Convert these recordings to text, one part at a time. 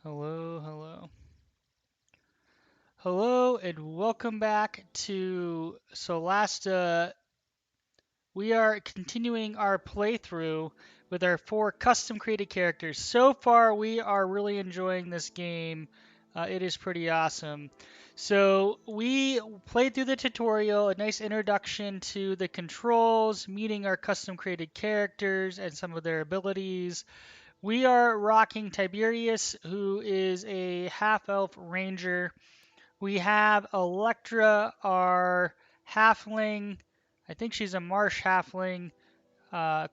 Hello, hello. Hello, and welcome back to Solasta. We are continuing our playthrough with our 4 custom created characters. So far, we are really enjoying this game. It is pretty awesome. So, we played through the tutorial, a nice introduction to the controls, meeting our custom created characters and some of their abilities. We are rocking Tiberius, who is a half-elf ranger. We have Electra, our halfling. I think she's a marsh halfling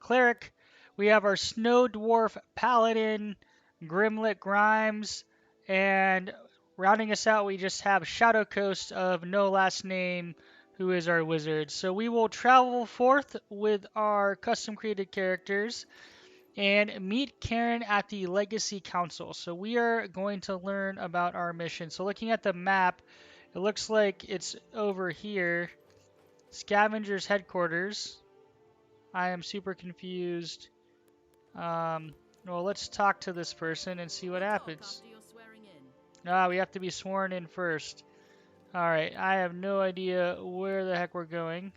cleric. We have our snow dwarf paladin, Grimlet Grimes, and rounding us out, we just have Shadow Coast of no last name, who is our wizard. So we will travel forth with our custom created characters and meet Karen at the Legacy Council. So we are going to learn about our mission. So looking at the map, it looks like it's over here. Scavengers headquarters. I am super confused. Well, let's talk to this person and see what happens. Ah, we have to be sworn in first. Alright, I have no idea where the heck we're going.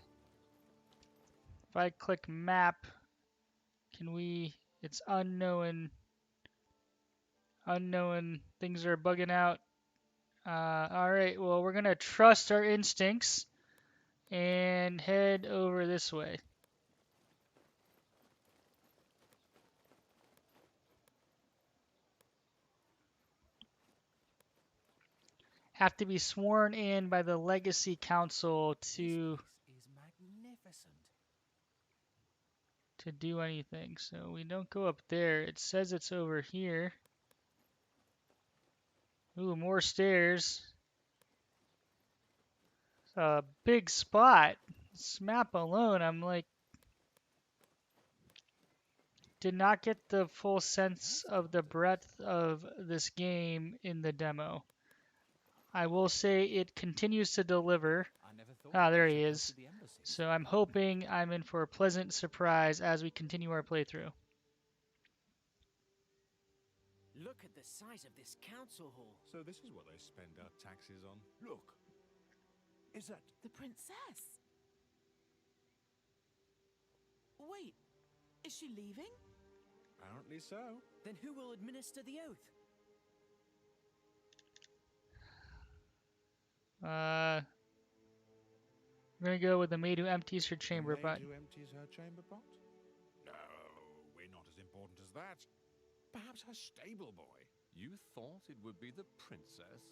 If I click map, can we... It's unknown. Unknown. Things are bugging out. Alright, well, we're gonna trust our instincts and head over this way. Have to be sworn in by the Legacy Council to do anything. So we don't go up there. It says it's over here. Ooh, more stairs. It's a big spot. This map alone, I'm like, did not get the full sense of the breadth of this game in the demo. I will say it continues to deliver. Ah, there he is. So I'm hoping I'm in for a pleasant surprise as we continue our playthrough. Look at the size of this council hall. So this is what they spend our taxes on. Look. Is that... The princess? Wait, is she leaving? Apparently so. Then who will administer the oath? We're gonna go with the maid who empties her chamber The pot. maid who empties her chamber pot? No, we're not as important as that. Perhaps her stable boy. You thought it would be the princess?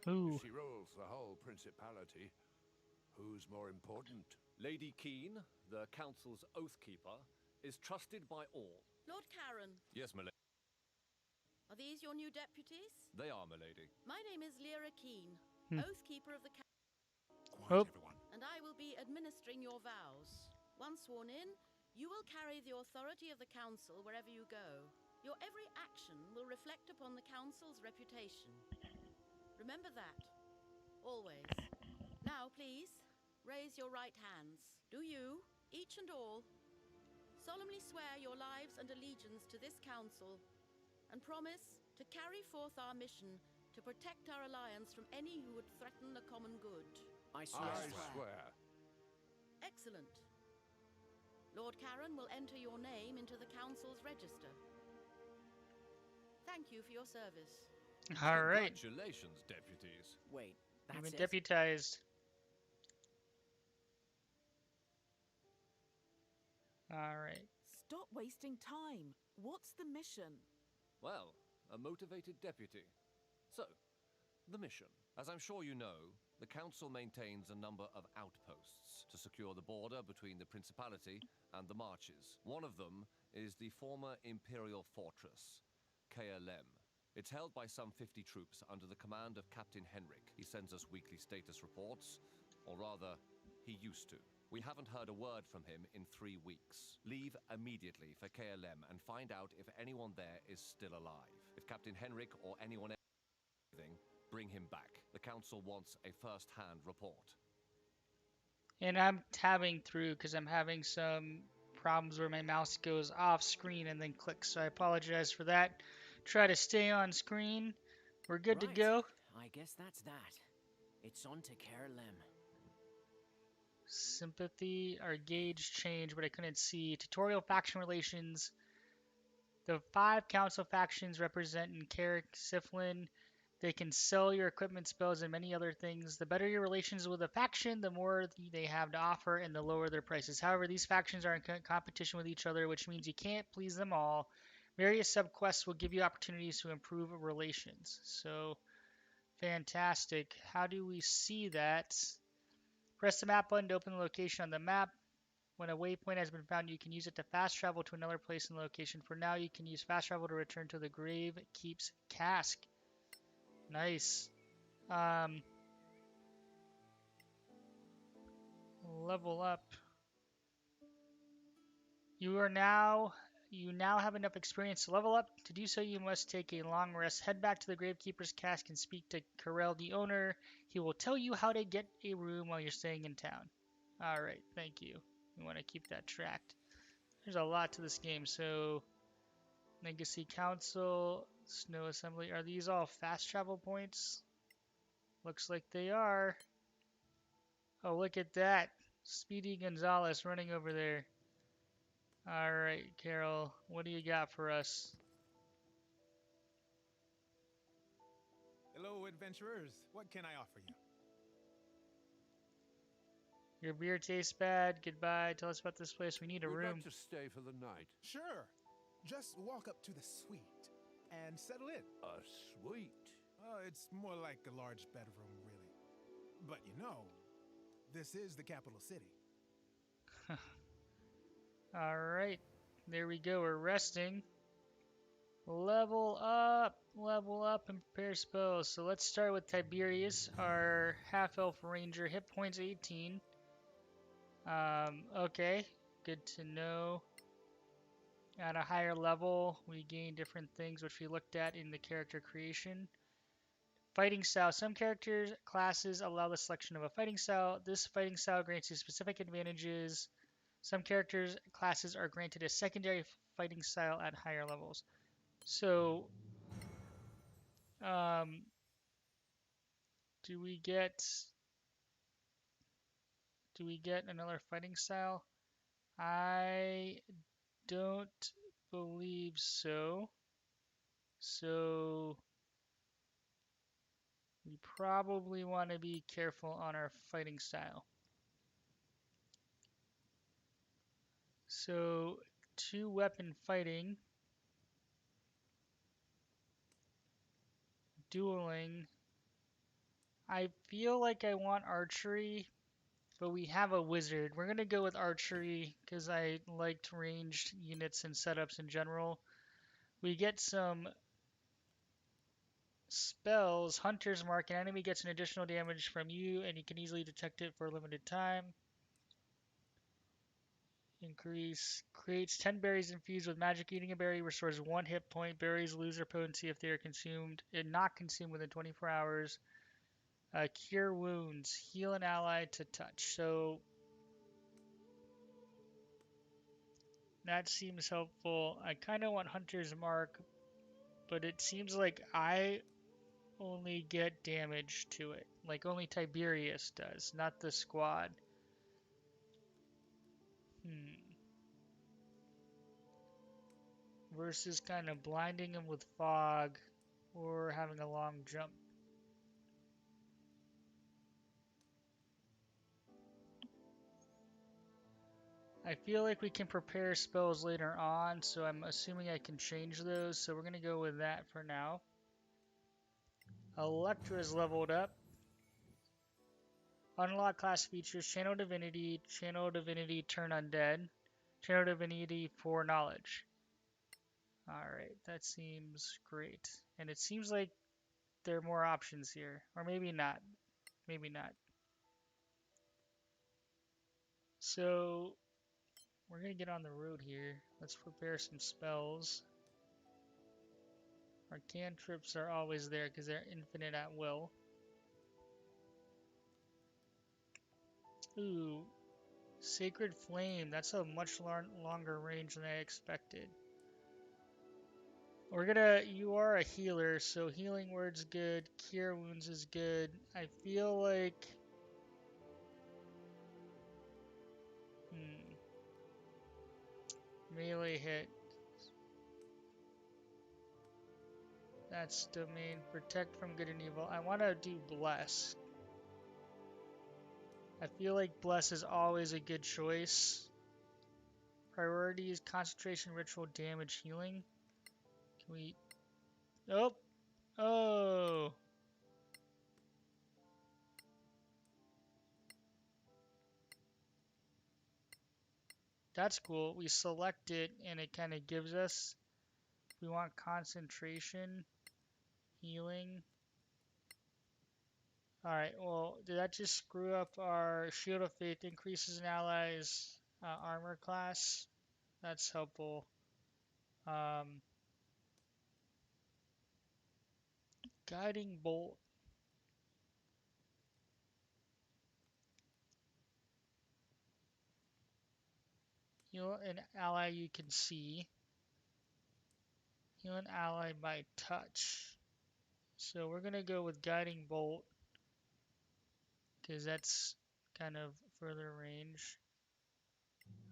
Ooh. If she rules the whole principality, who's more important? Lady Keen, the council's oathkeeper, is trusted by all. Lord Karen, Yes, milady. are these your new deputies? They are, milady. My name is Lyra Keen, Hmm. Oathkeeper of the Council, Quiet, Oh. everyone. and I will be administering your vows. Once sworn in, you will carry the authority of the Council wherever you go. Your every action will reflect upon the Council's reputation. Remember that. Always. Now, please, raise your right hands. Do you, each and all, solemnly swear your lives and allegiance to this Council and promise to carry forth our mission to protect our alliance from any who would threaten the common good? I swear. I swear. Excellent. Lord Karen will enter your name into the Council's register. Thank you for your service. All right. Congratulations, deputies. Wait, You've that's been it? deputized. All right. Stop wasting time. What's the mission? Well, a motivated deputy. So, the mission. As I'm sure you know, the council maintains a number of outposts to secure the border between the principality and the marches. One of them is the former imperial fortress, KLM. It's held by some 50 troops under the command of Captain Henrik. He sends us weekly status reports, or rather, he used to. We haven't heard a word from him in 3 weeks. Leave immediately for KLM and find out if anyone there is still alive. If Captain Henrik or anyone else is living, bring him back. The council wants a first-hand report. And I'm tabbing through because I'm having some problems where my mouse goes off screen and then clicks, so I apologize for that. Try to stay on screen. We're good to Right. go. I guess that's that. It's on to Carolem. Sympathy, our gauge changed, but I couldn't see. Tutorial faction relations. The 5 council factions represent in Carrick, Siflin. They can sell your equipment, spells, and many other things. The better your relations with a faction, the more they have to offer, and the lower their prices. However, these factions are in competition with each other, which means you can't please them all. Various subquests will give you opportunities to improve relations. So, fantastic. How do we see that? Press the map button to open the location on the map. When a waypoint has been found, you can use it to fast travel to another place in the location. For now, you can use fast travel to return to the Grave Keep's Cask. Nice. Level up. You now have enough experience to level up. To do so, you must take a long rest. Head back to the Gravekeeper's Cask and speak to Karel, the owner. He will tell you how to get a room while you're staying in town. Alright, thank you. We want to keep that tracked. There's a lot to this game, so Legacy Council, Snow Assembly. Are these all fast travel points? Looks like they are. Oh, look at that. Speedy Gonzalez running over there. Alright, Carol, what do you got for us? Hello, adventurers. What can I offer you? Your beer tastes bad. Goodbye. Tell us about this place. We need a We'd room. like to stay for the night. Sure. Just walk up to the suite and settle in. A suite. It's more like a large bedroom, really. But you know, this is the capital city. Alright. There we go. We're resting. Level up. Level up and prepare spells. So let's start with Tiberius, our half-elf ranger. Hit points 18. Okay. Good to know. At a higher level, we gain different things, which we looked at in the character creation. Fighting style. Some characters classes allow the selection of a fighting style. This fighting style grants you specific advantages. Some characters classes are granted a secondary fighting style at higher levels. So, do we get another fighting style? I don't believe so. So we probably want to be careful on our fighting style. So 2-weapon fighting, dueling. I feel like I want archery, but we have a wizard. We're going to go with archery because I liked ranged units and setups in general. We get some spells. Hunter's Mark. An enemy gets an additional damage from you, and you can easily detect it for a limited time. Increase. Creates 10 berries infused with magic. Eating a berry restores 1 hit point. Berries lose their potency if they are consumed and not consumed within 24 hours. Cure wounds. Heal an ally to touch. So that seems helpful. I kind of want Hunter's Mark, but it seems like I only get damage to it. Like only Tiberius does, not the squad. Versus kind of blinding him with fog or having a long jump. I feel like we can prepare spells later on, so I'm assuming I can change those, so we're going to go with that for now. Electra's leveled up. Unlock class features, Channel Divinity, Turn Undead, Channel Divinity for Knowledge. Alright, that seems great. And it seems like there are more options here. Or maybe not. Maybe not. So, we're going to get on the road here. Let's prepare some spells. Our cantrips are always there because they're infinite at will. Ooh. Sacred Flame. That's a much longer range than I expected. We're gonna. You are a healer, so Healing Word's good. Cure Wounds is good. I feel like. Melee hit. That's domain. Protect from good and evil. I want to do Bless. I feel like Bless is always a good choice. Priorities, concentration, ritual, damage, healing. Can we... Oh! Oh! That's cool. We select it and it kind of gives us... We want concentration, healing. Alright, well, did that just screw up our Shield of Faith? Increases an ally's armor class. That's helpful. Guiding Bolt. Heal an ally you can see. Heal an ally by touch. So we're going to go with Guiding Bolt because that's kind of further range.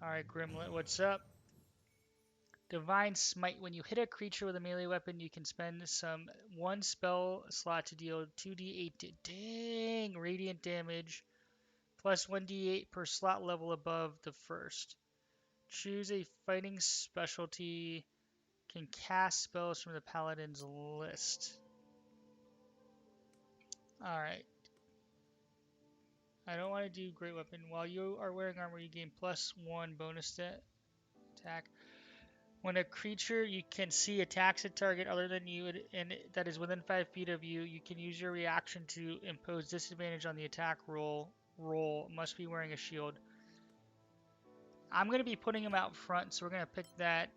Alright, Grimlet, what's up? Divine Smite. When you hit a creature with a melee weapon, you can spend one spell slot to deal 2d8 dang radiant damage plus 1d8 per slot level above the first. Choose a fighting specialty. Can cast spells from the Paladin's list. Alright. I don't want to do Great Weapon. While you are wearing armor, you gain +1 bonus attack. When a creature you can see attacks a target other than you and that is within 5 feet of you, you can use your reaction to impose disadvantage on the attack roll. Must be wearing a shield. I'm going to be putting him out front, so we're going to pick that.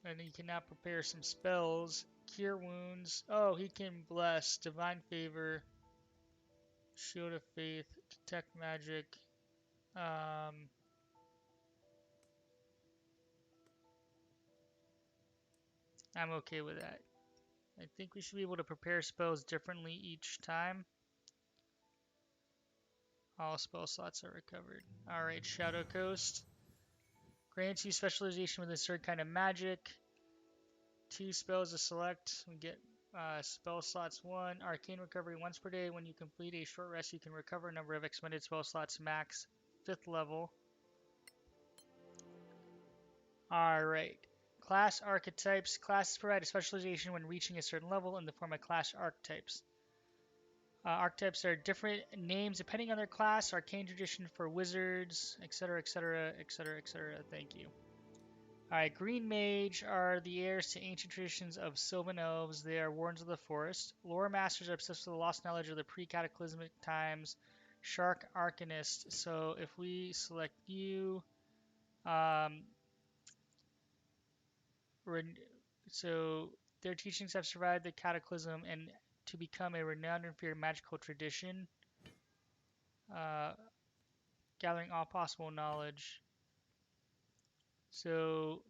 And he can now prepare some spells. Cure Wounds. Oh, he can Bless. Divine Favor. Shield of Faith. Detect Magic. I'm okay with that. I think we should be able to prepare spells differently each time. All spell slots are recovered. Alright, Shadow Coast. Grants you specialization with a certain kind of magic. 2 spells to select. We get spell slots 1. Arcane recovery once per day. When you complete a short rest, you can recover a number of expended spell slots max 5th level. Alright. Class archetypes. Classes provide a specialization when reaching a certain level in the form of class archetypes. Archetypes are different names depending on their class. Arcane tradition for wizards, etc., etc., etc., etc. Thank you. Alright, Green Mage are the heirs to ancient traditions of Sylvan Elves. They are Wardens of the Forest. Lore Masters are obsessed with the lost knowledge of the pre-cataclysmic times. Shark Arcanist. So if we select you, so their teachings have survived the cataclysm and to become a renowned and feared magical tradition. Gathering all possible knowledge. So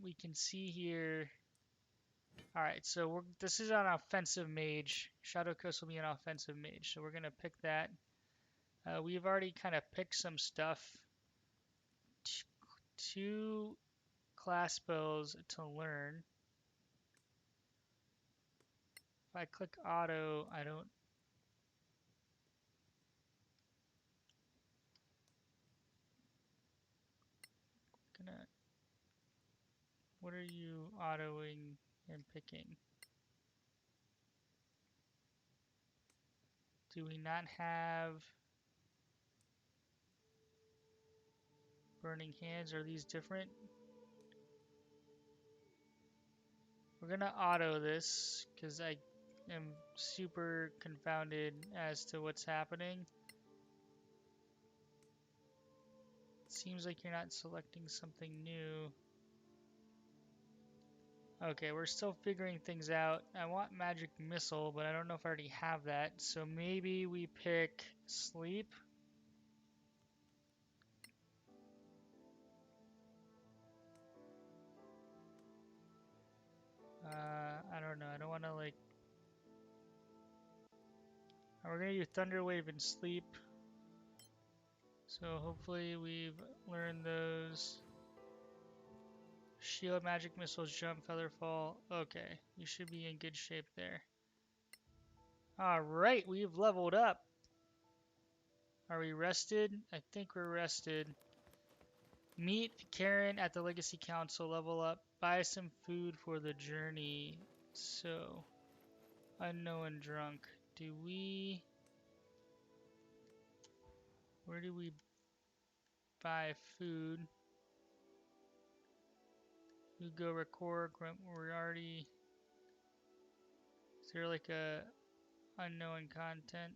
we can see here. Alright, so this is an offensive mage. Shadow Coast will be an offensive mage, so we're going to pick that. We've already kind of picked some stuff. 2 class spells to learn. If I click auto, I don't... What are you autoing and picking? Do we not have Burning Hands? Are these different? We're gonna auto this because I am super confounded as to what's happening. It seems like you're not selecting something new. Okay, we're still figuring things out. I want Magic Missile, but I don't know if I already have that. So maybe we pick Sleep. We're gonna do Thunder Wave and Sleep. So hopefully we've learned those. Shield, Magic Missiles, Jump, Feather Fall. Okay, you should be in good shape there. Alright, we've leveled up. Are we rested? I think we're rested. Meet Karen at the Legacy Council, level up. Buy some food for the journey. So, unknown drunk. Do we... Where do we buy food? We go record, we're already... Is there like a unknown content?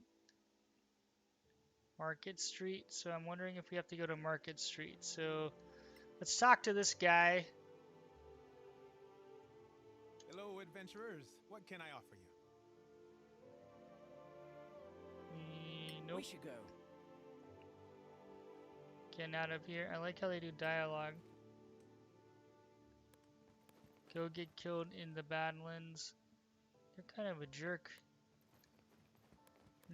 Market Street. So I'm wondering if we have to go to Market Street. So let's talk to this guy. Hello, adventurers. What can I offer you? Nope. We should go. Getting out of here. I like how they do dialogue. Go get killed in the Badlands. You're kind of a jerk.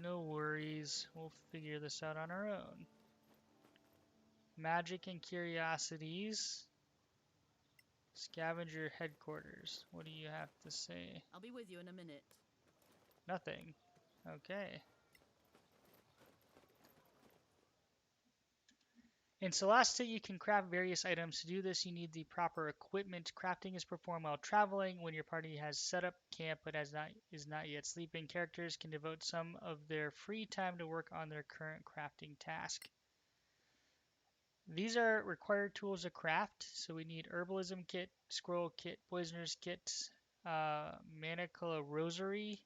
No worries. We'll figure this out on our own. Magic and Curiosities. Scavenger Headquarters. What do you have to say? I'll be with you in a minute. Nothing. Okay. In Solasta, you can craft various items. To do this, you need the proper equipment. Crafting is performed while traveling. When your party has set up camp but is not yet sleeping, characters can devote some of their free time to work on their current crafting task. These are required tools to craft. So we need Herbalism Kit, Scroll Kit, Poisoner's Kit, Manicula Rosary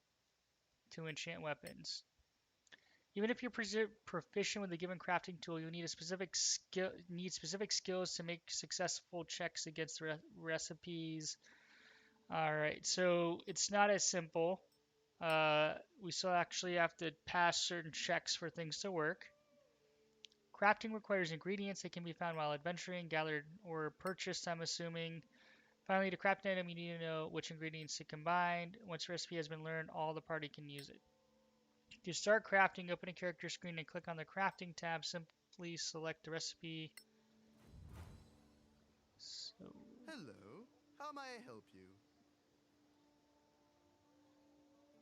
to enchant weapons. Even if you're proficient with a given crafting tool, you'll need specific skills to make successful checks against the recipes. Alright, so it's not as simple. We still actually have to pass certain checks for things to work. Crafting requires ingredients that can be found while adventuring, gathered, or purchased, I'm assuming. Finally, to craft an item, you need to know which ingredients to combine. Once the recipe has been learned, all the party can use it. To start crafting, open a character screen and click on the crafting tab. Simply select the recipe. So, Hello, how may I help you?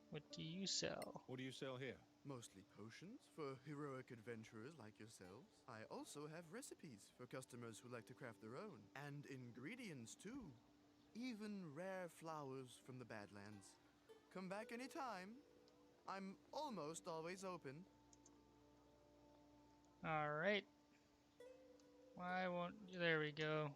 what do you sell? What do you sell here? Mostly potions for heroic adventurers like yourselves. I also have recipes for customers who like to craft their own. And ingredients too. Even rare flowers from the Badlands. Come back anytime. I'm almost always open. Alright. Why won't... There we go.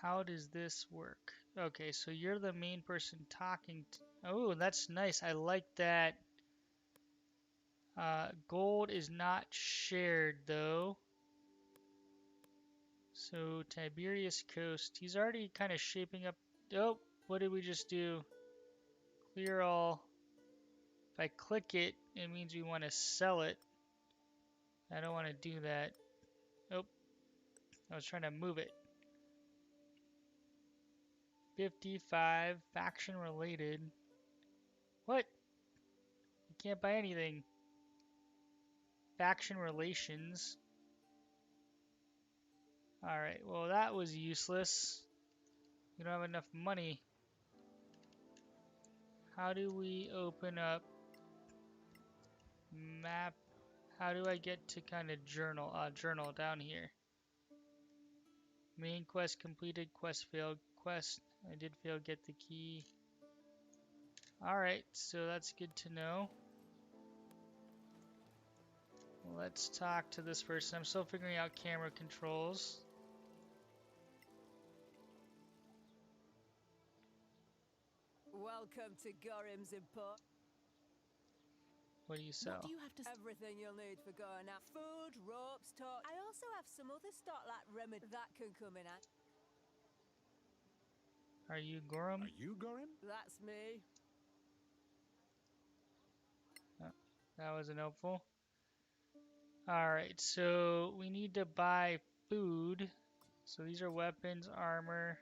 How does this work? Okay, so you're the main person talking to... Oh, that's nice. I like that. Gold is not shared, though. So, Tiberius Coast. He's already kind of shaping up... Oh, what did we just do? Clear all. If I click it, it means we want to sell it. I don't want to do that. Oh, I was trying to move it. 55, faction related. What? You can't buy anything. Faction relations. Alright, well that was useless. We don't have enough money. How do we open up map? How do I get to kind of journal down here? Main quest completed, quest failed, quest. I did fail, get the key. Alright, so that's good to know. Let's talk to this person. I'm still figuring out camera controls. Welcome to Gorim's Import. What do you sell? What do you have to Everything you'll need for going out. Food, ropes, torch. I also have some other stock like remedy that can come in at. Are you Gorum? Are you Gorim? That's me. That wasn't helpful. Alright, so we need to buy food. So these are weapons, armor.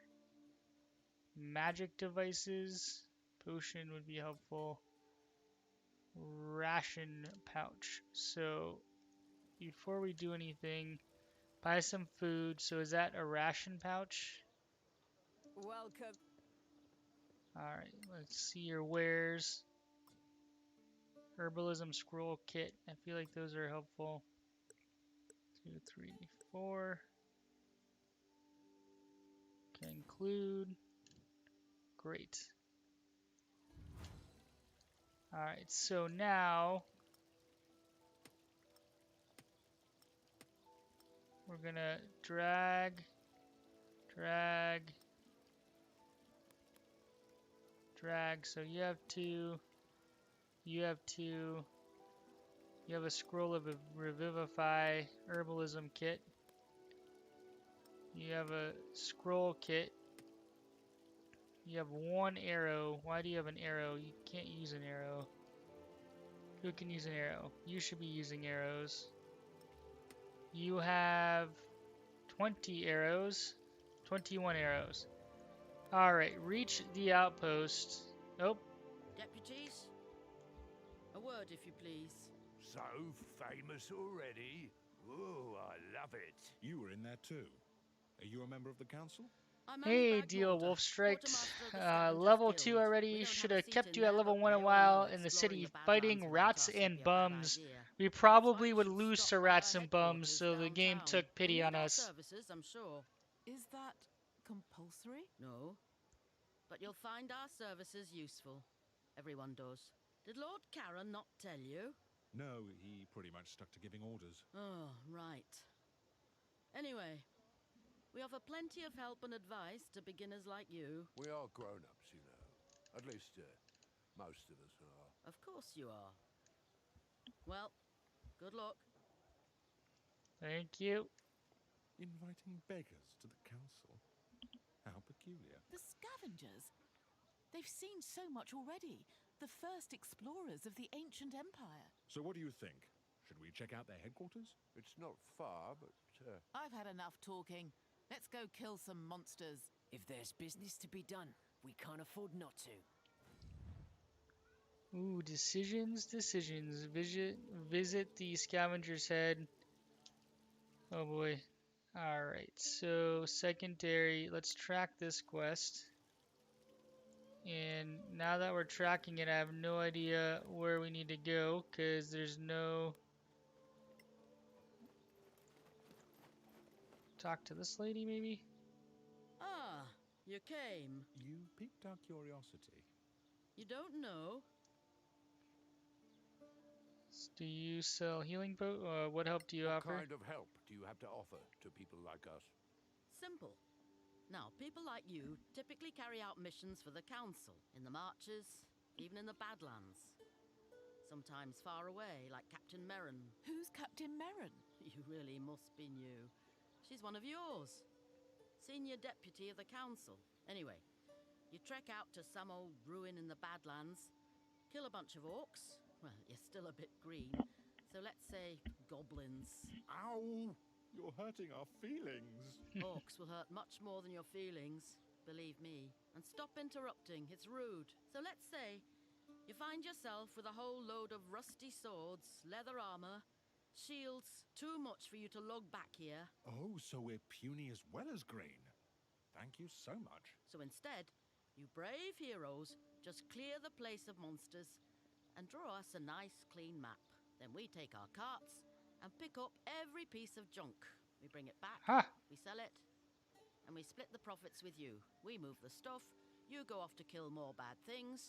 Magic devices. Potion would be helpful. Ration pouch. So before we do anything, buy some food. So is that a ration pouch? Welcome. Alright, let's see your wares. Herbalism scroll kit. I feel like those are helpful. 2, 3, 4. Can include. Great. Alright, so now we're gonna drag. So you have 2, you have 2, you have a scroll of a revivify herbalism kit. You have a scroll kit. You have 1 arrow. Why do you have an arrow? You can't use an arrow. Who can use an arrow? You should be using arrows. You have 20 arrows. 21 arrows. Alright, reach the outpost. Nope. Deputies, a word, if you please. So famous already? Oh, I love it. You were in there too. Are you a member of the council? I'm Hey, Annie Deal Bagwater, Wolf Striked. Quartermaster of the Scavengers Level Guild. 2 We already. don't Should have a have seat kept in you at there, level but 1 a they all while know in the exploring city the Badlands fighting without rats us would and be a bad bums. idea. We That's probably why you would should lose stop to by rats our and bums, headquarters so the game downtown. took pity You'll on need our us. services, I'm sure. Is that compulsory? No, but you'll find our services useful. Everyone does. Did Lord Karen not tell you? No, he pretty much stuck to giving orders. Oh, right. Anyway, we offer plenty of help and advice to beginners like you. We are grown-ups, you know. At least, most of us are. Of course you are. Well, good luck. Thank you. Inviting beggars to the council? How peculiar. The scavengers. They've seen so much already. The first explorers of the ancient empire. So what do you think? Should we check out their headquarters? It's not far, but... I've had enough talking. Let's go kill some monsters. If there's business to be done, we can't afford not to. Ooh, decisions. Visit the scavenger's head. Oh boy. Alright, so secondary. Let's track this quest. And now that we're tracking it, I have no idea where we need to go because there's no... Talk to this lady, maybe? Ah, you came. You piqued our curiosity. You don't know? Do you sell healing what help do you offer? What kind of help do you have to offer to people like us? Simple. Now, people like you typically carry out missions for the council, in the marches, even in the Badlands. Sometimes far away, like Captain Merrin. Who's Captain Merrin? You really must be new. She's one of yours. Senior deputy of the council. Anyway, you trek out to some old ruin in the Badlands, kill a bunch of orcs. Well, you're still a bit green, so let's say goblins. Ow! You're hurting our feelings. Orcs will hurt much more than your feelings, believe me. And stop interrupting, it's rude. So let's say you find yourself with a whole load of rusty swords, leather armor, shields, too much for you to lug back here. Oh, so we're puny as well as green. Thank you so much. So instead, you brave heroes just clear the place of monsters and draw us a nice clean map. Then we take our carts and pick up every piece of junk. We bring it back, we sell it, and we split the profits with you. We move the stuff, you go off to kill more bad things.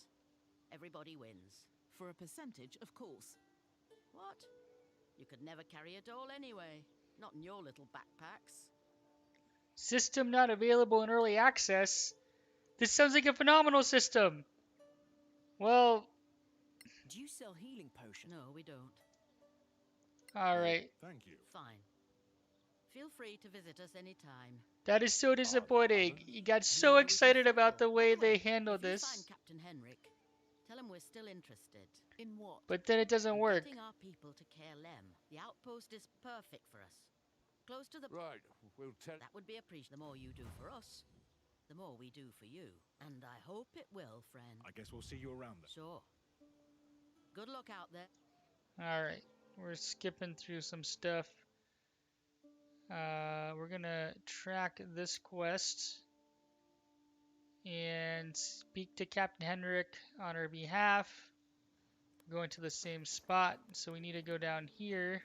Everybody wins. For a percentage, of course. What? You could never carry it all anyway. Not in your little backpacks. System not available in early access. This sounds like a phenomenal system. Well... Do you sell healing potions? No, we don't. Alright. Thank you. Fine. Feel free to visit us anytime. That is so disappointing. You got so excited about the way they handled If you this. find Captain Henrik, tell him we're still interested. In what? But then it doesn't work. Getting our people to Lem. The outpost is perfect for us. Close to the... Right, we'll tell... That would be appreciated. The more you do for us, the more we do for you. And I hope it will, friend. I guess we'll see you around then. Sure. Good luck out there. Alright, we're skipping through some stuff. We're gonna track this quest and speak to Captain Henrik on her behalf. We're going to the same spot, so we need to go down here.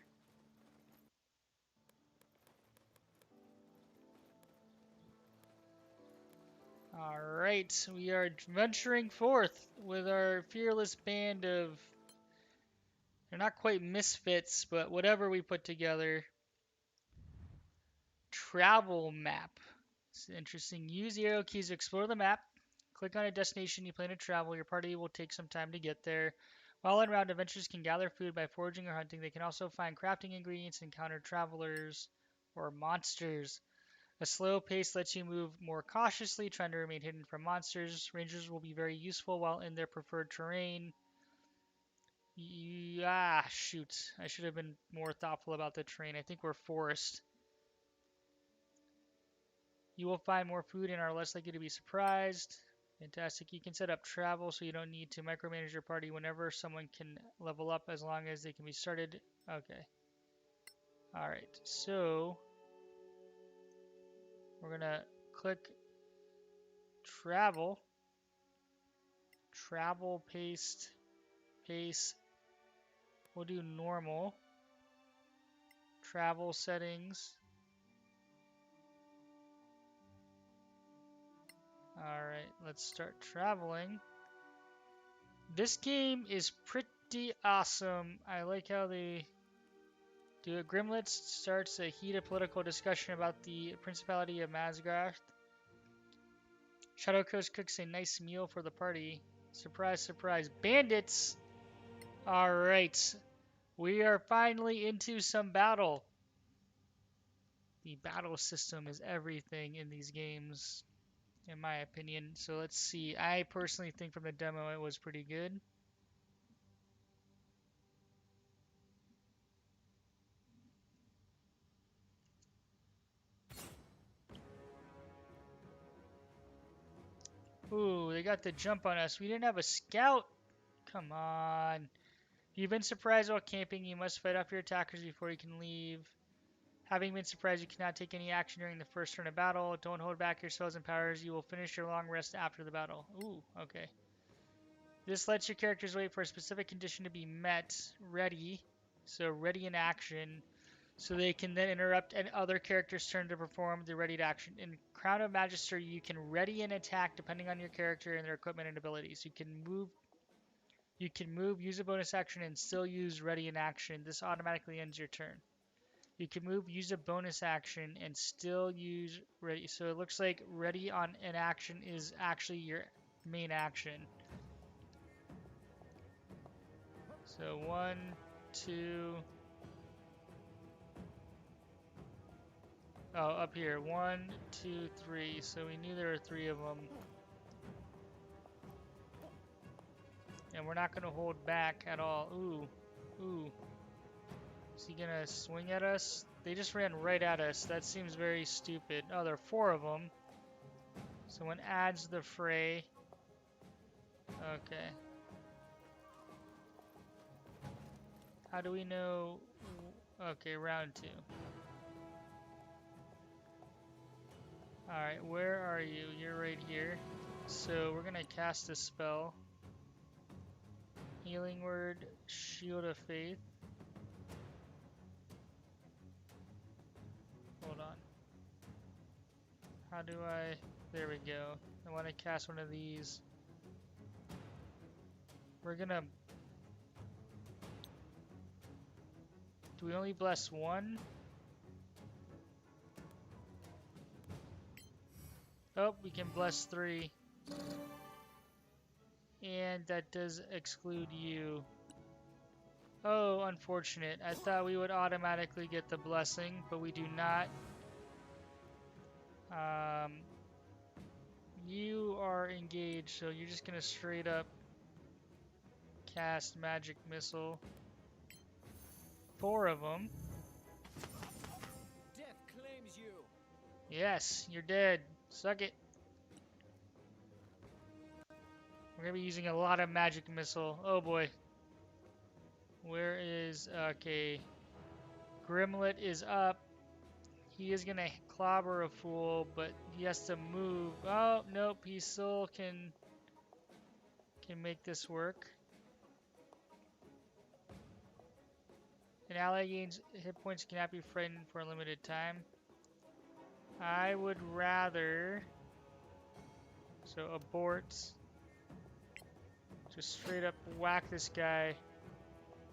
Alright, we are venturing forth with our fearless band of, they're not quite misfits, but whatever we put together. Travel map. It's interesting. Use the arrow keys to explore the map. Click on a destination you plan to travel. Your party will take some time to get there. While en route, adventurers can gather food by foraging or hunting. They can also find crafting ingredients and encounter travelers or monsters. A slow pace lets you move more cautiously, trying to remain hidden from monsters. Rangers will be very useful while in their preferred terrain. Shoot. I should have been more thoughtful about the terrain. I think we're forest. You will find more food and are less likely to be surprised. Fantastic. You can set up travel so you don't need to micromanage your party whenever someone can level up as long as they can be started. Okay. Alright, so we're going to click travel. Travel pace. We'll do normal. Travel settings. Alright, let's start traveling. This game is pretty awesome. I like how they do it. Grimlet starts a heated political discussion about the Principality of Masgrath. Shadow Coast cooks a nice meal for the party. Surprise, surprise. Bandits! Alright. We are finally into some battle. The battle system is everything in these games, in my opinion. So let's see. I personally think from the demo it was pretty good. Ooh, they got the jump on us. We didn't have a scout. Come on. If you've been surprised while camping, you must fight off your attackers before you can leave. Having been surprised, you cannot take any action during the first turn of battle. Don't hold back your spells and powers. You will finish your long rest after the battle. Ooh, okay. This lets your characters wait for a specific condition to be met. Ready. So ready in action. So they can then interrupt an other character's turn to perform the readied action. In Crown of Magister, you can ready an attack depending on your character and their equipment and abilities. You can move, use a bonus action, and still use ready in action. This automatically ends your turn. You can move, use a bonus action, and still use ready. So it looks like ready on an action is actually your main action. So 1, 2. Oh, up here. 1, 2, 3. So we knew there were 3 of them. And we're not going to hold back at all. Ooh. Ooh. Is he going to swing at us? They just ran right at us. That seems very stupid. Oh, there are 4 of them. Someone adds the fray. Okay. How do we know? Okay, round 2. Alright, where are you? You're right here. So we're gonna cast a spell. Healing Word, Shield of Faith. Hold on. How do I... There we go. I want to cast one of these. We're gonna... Do we only bless 1? Oh, we can bless 3. And that does exclude you. Oh, unfortunate. I thought we would automatically get the blessing, but we do not. You are engaged, so you're just gonna straight up cast Magic Missile. 4 of them. Death claims you. Yes, you're dead. Suck it. We're gonna be using a lot of magic missile. Oh boy. Where is... Okay. Grimlet is up. He is gonna clobber a fool, but he has to move. Oh, nope. He still can make this work. An ally gains hit points cannot be frightened for a limited time. I would rather... So abort. Just straight up whack this guy.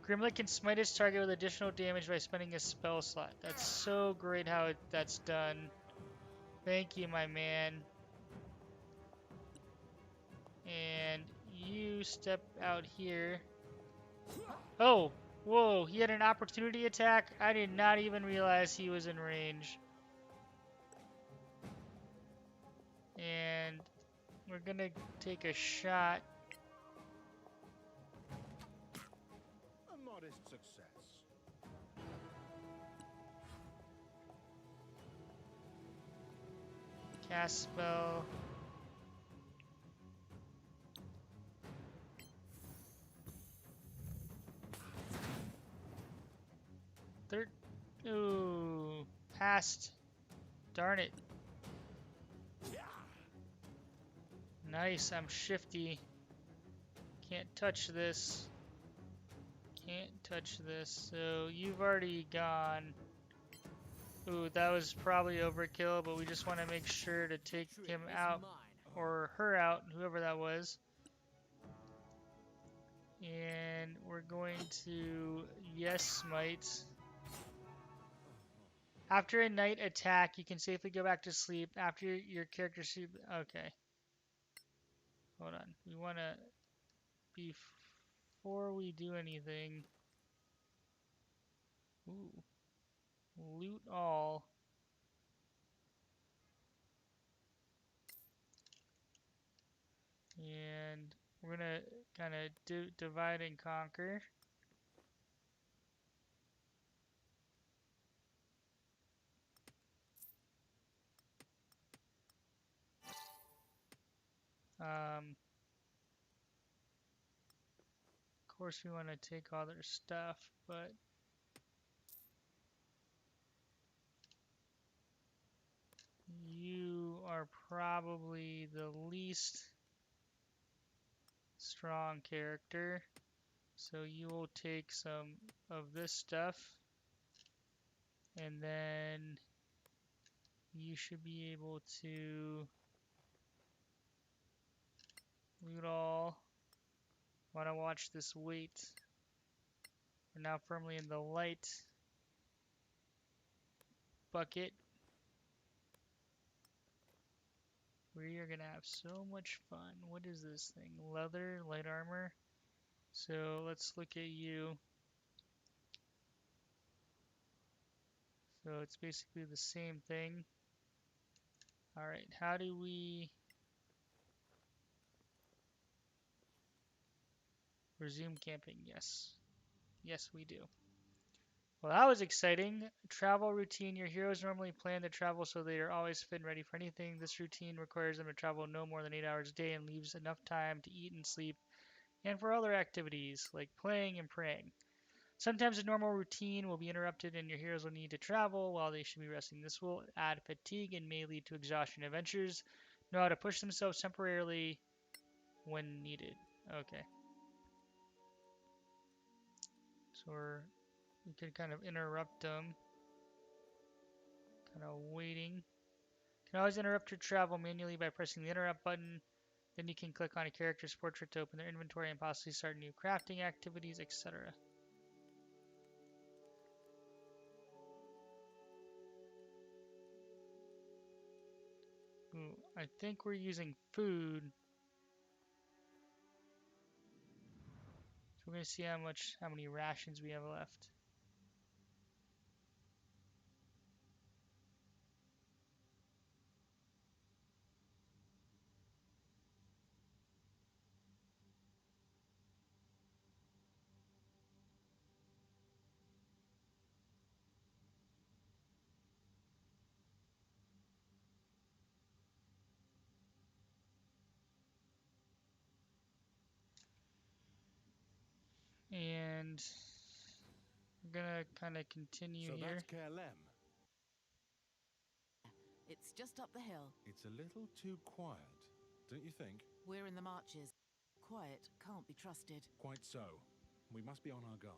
Grimlet can smite his target with additional damage by spending a spell slot. That's so great how that's done. Thank you, my man. And you step out here. Oh! Whoa, he had an opportunity attack? I did not even realize he was in range. And we're gonna take a shot. A modest success. Cast spell. Ooh, passed. Darn it. Nice, I'm shifty. Can't touch this. Can't touch this. So you've already gone. Ooh, that was probably overkill, but we just want to make sure to take him out or her out, whoever that was. And we're going to yes smite. After a night attack, you can safely go back to sleep. After your character sleep. Okay. Hold on. We want to, before we do anything, ooh, loot all. And we're gonna kind of divide and conquer. Of course we want to take all their stuff, but you are probably the least strong character, so you will take some of this stuff, and then you should be able to loot all. Want to watch this weight. We're now firmly in the light bucket. We are gonna have so much fun. What is this thing? Leather, light armor. So let's look at you. So it's basically the same thing. Alright, how do we resume camping? Yes. Yes, we do. Well, that was exciting. Travel routine. Your heroes normally plan to travel so they are always fit and ready for anything. This routine requires them to travel no more than 8 hours a day and leaves enough time to eat and sleep and for other activities like playing and praying. Sometimes the normal routine will be interrupted and your heroes will need to travel while they should be resting. This will add fatigue and may lead to exhaustion. Adventurers know how to push themselves temporarily when needed. Okay. So we could kind of interrupt them. Kind of waiting. You can always interrupt your travel manually by pressing the interrupt button. Then you can click on a character's portrait to open their inventory and possibly start new crafting activities, etc. Ooh, I think we're using food. So we're gonna see how many rations we have left. And we're gonna kind of continue So here. that's KLM. It's just up the hill. It's a little too quiet, don't you think? We're in the marches. Quiet can't be trusted. Quite so. We must be on our guard.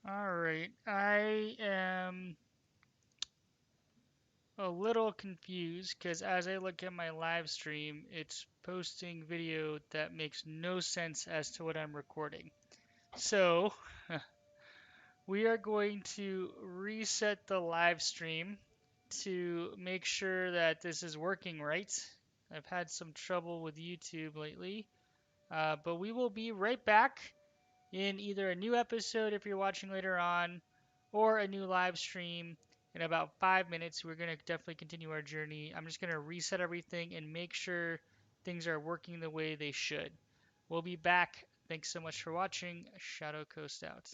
Alright, I am a little confused because as I look at my live stream, it's posting video that makes no sense as to what I'm recording. So, we are going to reset the live stream to make sure that this is working right. I've had some trouble with YouTube lately, but we will be right back in either a new episode if you're watching later on or a new live stream in about 5 minutes. We're going to definitely continue our journey. I'm just going to reset everything and make sure things are working the way they should. We'll be back. Thanks so much for watching. Shadow Coast out.